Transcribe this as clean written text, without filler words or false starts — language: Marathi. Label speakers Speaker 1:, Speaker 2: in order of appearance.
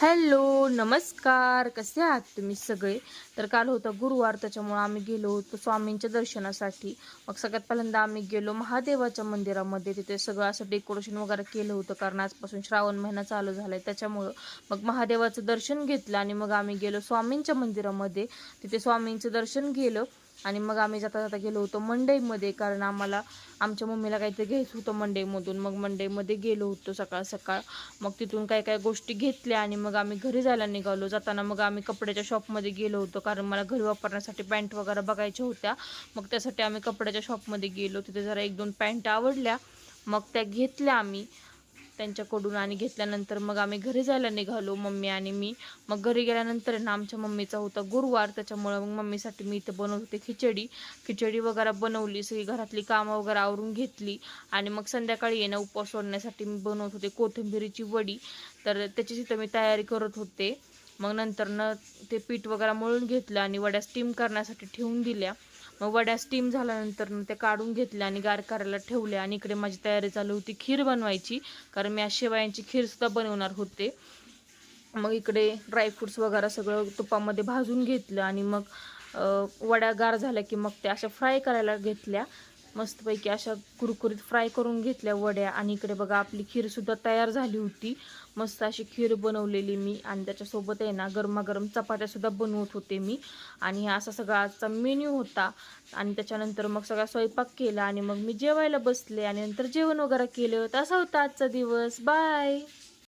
Speaker 1: हॅलो नमस्कार, कसे आहात तुम्ही सगळे. तर काल होता गुरुवार, त्याच्यामुळे आम्ही गेलो होतो स्वामींच्या दर्शनासाठी. मग सगळ्यात पहिल्यांदा आम्ही गेलो महादेवाच्या मंदिरामध्ये. तिथे सगळं असं डेकोरेशन वगैरे केलं होतं, कारण आजपासून श्रावण महिना चालू झालाय त्याच्यामुळं. मग महादेवाचं दर्शन घेतलं आणि मग आम्ही गेलो स्वामींच्या मंदिरामध्ये. तिथे स्वामींचं दर्शन केलं आणि मग आम्ही जाता जाता गेलो होतो मंडईमध्ये, कारण आमच्या मम्मीला काहीतरी घ्यायचं होतं मंडईमधून. मग मंडईमध्ये गेलो होतो सकाळ सकाळ. मग तिथून काय काय गोष्टी घेतल्या आणि मग आम्ही घरी जायला निघालो. जाताना मग आम्ही कपड्याच्या शॉपमध्ये गेलो होतो, कारण मला घरी वापरण्यासाठी पॅन्ट वगैरे बघायच्या होत्या. मग त्यासाठी आम्ही कपड्याच्या शॉपमध्ये गेलो. तिथे जरा एक दोन पॅन्ट आवडल्या, मग त्या घेतल्या आम्ही त्यांच्याकडून. आणि घेतल्यानंतर मग आम्ही घरी जायला निघालो, मम्मी आणि मी. मग घरी गेल्यानंतर ना आमच्या मम्मीचा होता गुरुवार, त्याच्यामुळे मग मम्मीसाठी मी इथं बनवत होते खिचडी वगैरे बनवली. सगळी घरातली कामं वगैरे आवरून घेतली आणि मग संध्याकाळी येणं उपवास सोडण्यासाठी मी बनवत होते कोथिंबीरीची वडी. तर त्याची तिथं मी तयारी करत होते. मग नंतर ते पीठ वगैरे मळून घेतलं आणि वड्या स्टीम करण्यासाठी ठेवून दिल्या. मग वड्या स्टीम झाल्यानंतर ते काढून घेतल्या आणि गार करायला ठेवल्या. आणि इकडे माझी तयारी चालू होती खीर बनवायची, कारण मी आज शेवयांची खीरसुद्धा बनवणार होते. मग इकडे ड्रायफ्रूट्स वगैरे सगळं तुपामध्ये भाजून घेतलं आणि मग वड्या गार झाल्या की मग त्या अशा फ्राय करायला घेतल्या. मस्तपैकी अशा कुरकुरीत फ्राय करून घेतल्या वड्या. आणि इकडे बघा आपली खीरसुद्धा तयार झाली होती. मस्त अशी खीर बनवलेली मी, आणि त्याच्यासोबत आहे ना गरमागरम चपात्यासुद्धा बनवत होते मी. आणि हा असा सगळा आजचा मेन्यू होता. आणि त्याच्यानंतर मग सगळा स्वयंपाक केला आणि मग मी जेवायला बसले आणि नंतर जेवण वगैरे केलं. तसा होता आजचा दिवस. बाय.